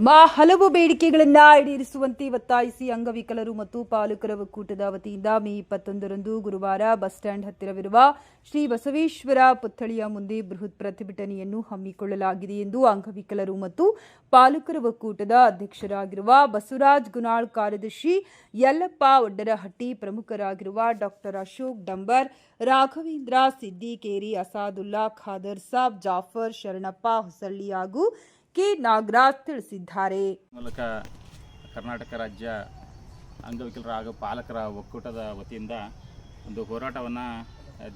ಹಲವು ಬೇಡಿಕೆಗಳನ್ನು ಈಡೇರಿಸುವಂತೆ ಒತ್ತಾಯಿಸಿ ಅಂಗವಿಕಲರು ಮತ್ತು ಪಾಲಕರ ಒಕ್ಕೂಟದ ವತಿಯಿಂದ ಮೇ 21ರಂದು ಗುರುವಾರ ಬಸ್ ಸ್ಟ್ಯಾಂಡ್ ಹತ್ತಿರವಿರುವ ಶ್ರೀ ಬಸವೇಶ್ವರ ಪುತ್ಥಳಿಯ ಮುಂದೆ ಬೃಹತ್ ಪ್ರತಿಭಟನೆಯನ್ನು ಹಮ್ಮಿಕೊಳ್ಳಲಾಗಿದೆ ಎಂದು ಅಂಗವಿಕಲರು ಮತ್ತು ಪಾಲಕರ ಒಕ್ಕೂಟದ ಅಧ್ಯಕ್ಷರಾಗಿರುವ ಬಸವರಾಜ್ ಗುನಾಳ್, ಕಾರ್ಯದರ್ಶಿ ಯಲ್ಲಪ್ಪ ಒಡ್ಡರಹಟ್ಟಿ, ಪ್ರಮುಖರಾಗಿರುವ ಡಾಕ್ಟರ್ ಅಶೋಕ್ ಡಂಬರ್, ರಾಘವೇಂದ್ರ ಸಿದ್ದಿಕೇರಿ, ಅಸಾದುಲ್ಲಾ ಖಾದರ್ ಸಾಬ್, ಜಾಫರ್, ಶರಣಪ್ಪ ಹೊಸಳ್ಳಿ ಹಾಗೂ ಕೆ ನಾಗರಾಜ್ ತಿಳಿಸಿದ್ದಾರೆ. ಮೂಲಕ ಕರ್ನಾಟಕ ರಾಜ್ಯ ಅಂಗವಿಕಲರ ಹಾಗೂ ಪಾಲಕರ ಒಕ್ಕೂಟದ ವತಿಯಿಂದ ಒಂದು ಹೋರಾಟವನ್ನು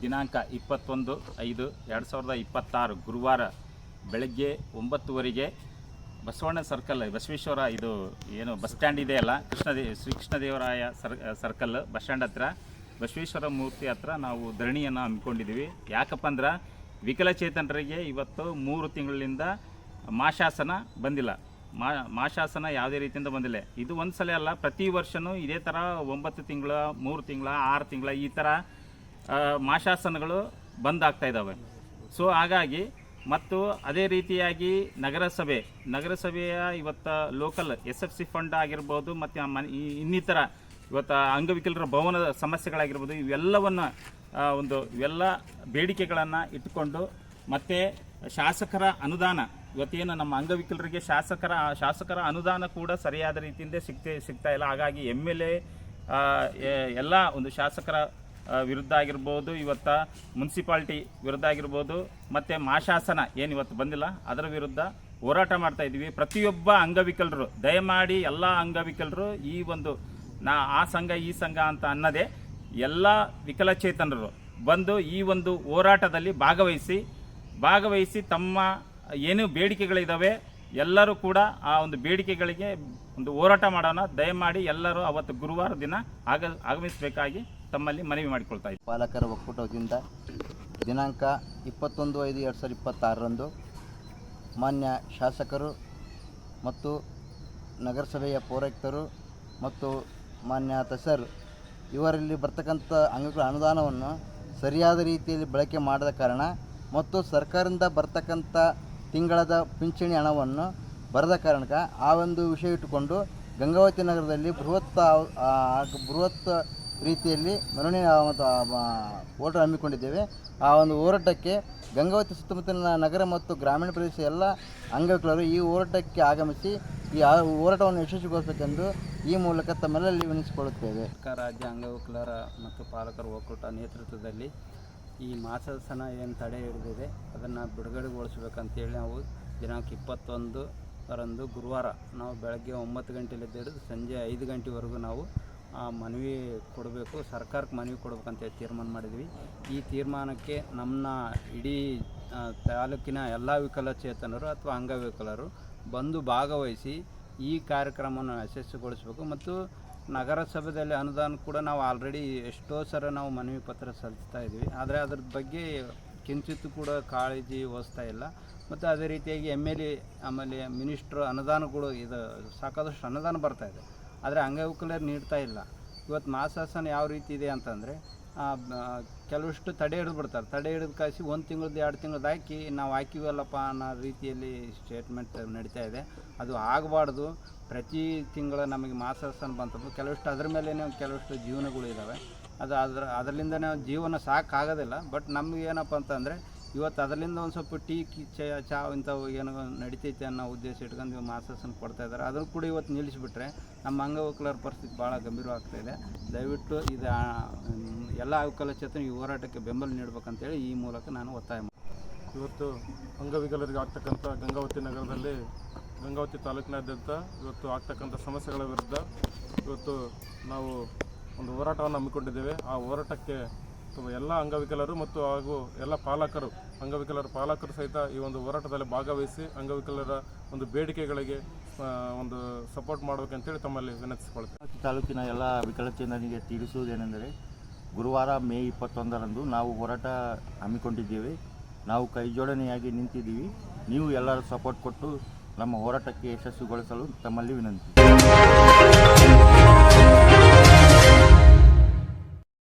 ದಿನಾಂಕ 21/5/2026 ಗುರುವಾರ ಬೆಳಗ್ಗೆ 9:00 ಬಸವಣ್ಣ ಸರ್ಕಲ್, ಬಸವೇಶ್ವರ, ಇದು ಏನು ಬಸ್ ಸ್ಟ್ಯಾಂಡ್ ಇದೆಯಲ್ಲ, Shri Krishnadevaraya circle bus stand ಹತ್ರ ಬಸವೇಶ್ವರ ಮೂರ್ತಿ ಹತ್ರ ನಾವು ಧರಣಿಯನ್ನು ಹಮ್ಮಿಕೊಂಡಿದ್ದೀವಿ. ಯಾಕಪ್ಪ ಅಂದ್ರೆ ವಿಕಲಚೇತನರಿಗೆ ಇವತ್ತು 3 ತಿಂಗಳಿಂದ ಮಾಶಾಸನ ಬಂದಿಲ್ಲ. ಮಾಶಾಸನ ಯಾವುದೇ ರೀತಿಯಿಂದ ಬಂದಿಲ್ಲ. ಇದು ಒಂದು ಸಲ ಅಲ್ಲ, ಪ್ರತಿ ವರ್ಷವೂ ಇದೇ ಥರ 9 ತಿಂಗಳ, 3 ತಿಂಗಳ, 6 ತಿಂಗಳ ಈ ಥರ ಮಾಶಾಸನಗಳು ಬಂದಾಗ್ತಾ ಇದ್ದಾವೆ. ಸೊ ಹಾಗಾಗಿ ಮತ್ತು ಅದೇ ರೀತಿಯಾಗಿ ನಗರಸಭೆಯ ಇವತ್ತು ಲೋಕಲ್ SFC ಫಂಡ್ ಆಗಿರ್ಬೋದು ಮತ್ತು ಇನ್ನಿತರ ಇವತ್ತು ಅಂಗವಿಕಲರ ಭವನದ ಸಮಸ್ಯೆಗಳಾಗಿರ್ಬೋದು, ಇವೆಲ್ಲವನ್ನು ಇವೆಲ್ಲ ಬೇಡಿಕೆಗಳನ್ನು ಇಟ್ಟುಕೊಂಡು ಮತ್ತು ಶಾಸಕರ ಅನುದಾನ, ಇವತ್ತೇನು ನಮ್ಮ ಅಂಗವಿಕಲರಿಗೆ ಶಾಸಕರ ಅನುದಾನ ಕೂಡ ಸರಿಯಾದ ರೀತಿಯಿಂದ ಸಿಗ್ತಾ ಇಲ್ಲ. ಹಾಗಾಗಿ MLA ಎಲ್ಲ ಒಂದು ಶಾಸಕರ ವಿರುದ್ಧ ಆಗಿರ್ಬೋದು, ಇವತ್ತು ಮುನ್ಸಿಪಾಲ್ಟಿ ವಿರುದ್ಧ ಆಗಿರ್ಬೋದು, ಮತ್ತು ಮಾಶಾಸನ ಏನು ಇವತ್ತು ಬಂದಿಲ್ಲ ಅದರ ವಿರುದ್ಧ ಹೋರಾಟ ಮಾಡ್ತಾ ಇದ್ದೀವಿ. ಪ್ರತಿಯೊಬ್ಬ ಅಂಗವಿಕಲರು ದಯಮಾಡಿ ಎಲ್ಲ ಅಂಗವಿಕಲರು ಈ ಒಂದು ಆ ಸಂಘ ಈ ಸಂಘ ಅಂತ ಅನ್ನದೇ ಎಲ್ಲ ವಿಕಲಚೇತನರು ಬಂದು ಈ ಒಂದು ಹೋರಾಟದಲ್ಲಿ ಭಾಗವಹಿಸಿ ತಮ್ಮ ಏನು ಬೇಡಿಕೆಗಳಿದ್ದಾವೆ ಎಲ್ಲರೂ ಕೂಡ ಆ ಒಂದು ಬೇಡಿಕೆಗಳಿಗೆ ಒಂದು ಹೋರಾಟ ಮಾಡೋಣ. ದಯಮಾಡಿ ಎಲ್ಲರೂ ಅವತ್ತು ಗುರುವಾರ ದಿನ ಆಗಮಿಸಬೇಕಾಗಿ ತಮ್ಮಲ್ಲಿ ಮನವಿ ಮಾಡಿಕೊಳ್ತಾ ಇದ್ದೀವಿ. ಪಾಲಕರ ಒಕ್ಕೂಟದಿಂದ ದಿನಾಂಕ 21/5/2026 ಮಾನ್ಯ ಶಾಸಕರು ಮತ್ತು ನಗರಸಭೆಯ ಪೌರಾಯುಕ್ತರು ಮತ್ತು ಮಾನ್ಯ ತಹಸೀಲ್ದಾರ್ ಇವರಲ್ಲಿ ಬರ್ತಕ್ಕಂಥ ಅಂಗಗಳ ಅನುದಾನವನ್ನು ಸರಿಯಾದ ರೀತಿಯಲ್ಲಿ ಬಳಕೆ ಮಾಡದ ಕಾರಣ ಮತ್ತು ಸರ್ಕಾರದಿಂದ ಬರ್ತಕ್ಕಂಥ ತಿಂಗಳದ ಪಿಂಚಣಿ ಹಣವನ್ನು ಬರದ ಕಾರಣಕ್ಕೆ ಆ ಒಂದು ವಿಷಯ ಇಟ್ಟುಕೊಂಡು ಗಂಗಾವತಿ ನಗರದಲ್ಲಿ ಬೃಹತ್ ರೀತಿಯಲ್ಲಿ ಮೆರವಣಿಗೆ ಮತ್ತು ಹೋರಾಟ ಹಮ್ಮಿಕೊಂಡಿದ್ದೇವೆ. ಆ ಒಂದು ಹೋರಾಟಕ್ಕೆ ಗಂಗಾವತಿ ಸುತ್ತಮುತ್ತಲಿನ ನಗರ ಮತ್ತು ಗ್ರಾಮೀಣ ಪ್ರದೇಶ ಎಲ್ಲ ಅಂಗವಿಕಲರು ಈ ಹೋರಾಟಕ್ಕೆ ಆಗಮಿಸಿ ಈ ಹೋರಾಟವನ್ನು ಯಶಸ್ವಿಗೊಳಿಸಬೇಕೆಂದು ಈ ಮೂಲಕ ತಮ್ಮೆಲ್ಲಲ್ಲಿ ವಿನಿಸಿಕೊಳ್ಳುತ್ತೇವೆ. ರಾಜ್ಯ ಅಂಗವಿಕಲರ ಮತ್ತು ಪಾಲಕರ ಒಕ್ಕೂಟ ನೇತೃತ್ವದಲ್ಲಿ ಈ ಮಾಸಾಸನ ಏನು ತಡೆ ಹಿಡಿದಿದೆ ಅದನ್ನು ಬಿಡುಗಡೆಗೊಳಿಸಬೇಕಂತೇಳಿ ನಾವು ದಿನಾಂಕ 21ರಂದು ಗುರುವಾರ ನಾವು ಬೆಳಗ್ಗೆ 9 ಗಂಟೆಲಿದ್ದು ಹಿಡಿದು ಸಂಜೆ 5 ಗಂಟೆವರೆಗೂ ನಾವು ಮನವಿ ಕೊಡಬೇಕು, ಸರ್ಕಾರಕ್ಕೆ ಮನವಿ ಕೊಡಬೇಕಂತ ತೀರ್ಮಾನ ಮಾಡಿದ್ವಿ. ಈ ತೀರ್ಮಾನಕ್ಕೆ ನಮ್ಮ ಇಡೀ ತಾಲೂಕಿನ ಎಲ್ಲ ವಿಕಲಚೇತನರು ಅಥವಾ ಅಂಗವಿಕಲರು ಬಂದು ಭಾಗವಹಿಸಿ ಈ ಕಾರ್ಯಕ್ರಮವನ್ನು ಯಶಸ್ವಿಗೊಳಿಸಬೇಕು. ಮತ್ತು ನಗರಸಭೆಯಲ್ಲಿ ಅನುದಾನ ಕೂಡ ನಾವು ಆಲ್ರೆಡಿ ಎಷ್ಟೋ ಸಲ ನಾವು ಮನವಿ ಪತ್ರ ಸಲ್ಲಿಸ್ತಾ ಇದ್ವಿ, ಆದರೆ ಅದ್ರ ಬಗ್ಗೆ ಕಿಂಚಿತ್ತು ಕೂಡ ಕಾಳಜಿ ವಹಿಸ್ತಾ ಇಲ್ಲ. ಮತ್ತು ಅದೇ ರೀತಿಯಾಗಿ MLA ಆಮೇಲೆ ಮಿನಿಸ್ಟ್ರು ಅನುದಾನಗಳು ಸಾಕಾದಷ್ಟು ಅನುದಾನ ಬರ್ತಾಯಿದೆ, ಆದರೆ ಅಂಗವಿಕಲರು ನೀಡ್ತಾ ಇಲ್ಲ. ಇವತ್ತು ಮಾಸಾಸನ ಯಾವ ರೀತಿ ಇದೆ ಅಂತಂದರೆ ಕೆಲವಷ್ಟು ತಡೆ ಹಿಡಿದು ಬಿಡ್ತಾರೆ. ತಡೆ ಹಿಡಿದು ಕಾಯಿಸಿ 1 ತಿಂಗಳದ್ದು 2 ತಿಂಗಳದ್ದು ಹಾಕಿ ನಾವು ಹಾಕಿವಲ್ಲಪ್ಪ ಅನ್ನೋ ರೀತಿಯಲ್ಲಿ ಸ್ಟೇಟ್ಮೆಂಟ್ ನಡೀತಾ ಇದೆ. ಅದು ಆಗಬಾರ್ದು. ಪ್ರತಿ ತಿಂಗಳ ನಮಗೆ ಮಾಸಾಸನ ಬಂತಂದು ಕೆಲವಷ್ಟು ಅದರ ಮೇಲೆ ಕೆಲವಷ್ಟು ಜೀವನಗಳು ಇದ್ದಾವೆ. ಅದರಿಂದ ನಾವು ಜೀವನ ಸಾಕಾಗೋದಿಲ್ಲ. ಬಟ್ ನಮ್ಗೆ ಏನಪ್ಪ ಅಂತಂದರೆ ಇವತ್ತು ಅದರಿಂದ ಒಂದು ಸ್ವಲ್ಪ ಟೀ ಚಾ ಇಂಥವು ಏನೋ ನಡಿತೈತೆ ಅನ್ನೋ ಉದ್ದೇಶ ಇಟ್ಕೊಂಡು ಮಾಸಾಸನ ಕೊಡ್ತಾಯಿದ್ದಾರೆ. ಅದನ್ನು ಕೂಡ ಇವತ್ತು ನಿಲ್ಲಿಸಿಬಿಟ್ರೆ ನಮ್ಮ ಅಂಗವಿಕಲರ ಪರಿಸ್ಥಿತಿ ಭಾಳ ಗಂಭೀರವಾಗ್ತಾಯಿದೆ. ದಯವಿಟ್ಟು ಇದು ಎಲ್ಲ ವಿಕಲಚೇತನ ಈ ಹೋರಾಟಕ್ಕೆ ಬೆಂಬಲ ನೀಡಬೇಕಂತೇಳಿ ಈ ಮೂಲಕ ನಾನು ಒತ್ತಾಯ ಮಾಡ್ತೀನಿ. ಇವತ್ತು ಅಂಗವಿಕಲರಿಗೆ ಆಗ್ತಕ್ಕಂಥ ಗಂಗಾವತಿ ತಾಲೂಕಿನಾದ್ಯಂತ ಇವತ್ತು ಆಗ್ತಕ್ಕಂಥ ಸಮಸ್ಯೆಗಳ ವಿರುದ್ಧ ಇವತ್ತು ನಾವು ಒಂದು ಹೋರಾಟವನ್ನು ಹಮ್ಮಿಕೊಂಡಿದ್ದೇವೆ. ಆ ಹೋರಾಟಕ್ಕೆ ಎಲ್ಲ ಅಂಗವಿಕಲರು ಮತ್ತು ಹಾಗೂ ಎಲ್ಲ ಅಂಗವಿಕಲರ ಪಾಲಕರು ಸಹಿತ ಈ ಒಂದು ಹೋರಾಟದಲ್ಲಿ ಭಾಗವಹಿಸಿ ಅಂಗವಿಕಲರ ಒಂದು ಬೇಡಿಕೆಗಳಿಗೆ ಒಂದು ಸಪೋರ್ಟ್ ಮಾಡಬೇಕಂತೇಳಿ ತಮ್ಮಲ್ಲಿ ವಿನಂತಿಸಿಕೊಳ್ತೇವೆ. ತಾಲೂಕಿನ ಎಲ್ಲ ವಿಕಲಚೇತನರಿಗೆ ತಿಳಿಸುವುದೇನೆಂದರೆ ಗುರುವಾರ ಮೇ 21ರಂದು ನಾವು ಹೋರಾಟ ಹಮ್ಮಿಕೊಂಡಿದ್ದೇವೆ. ನಾವು ಕೈ ಜೋಡಣೆಯಾಗಿ ನಿಂತಿದ್ದೀವಿ. ನೀವು ಎಲ್ಲರೂ ಸಪೋರ್ಟ್ ಕೊಟ್ಟು ನಮ್ಮ ಹೋರಾಟಕ್ಕೆ ಯಶಸ್ವಿಗೊಳಿಸಲು ತಮ್ಮಲ್ಲಿ ವಿನಂತಿ.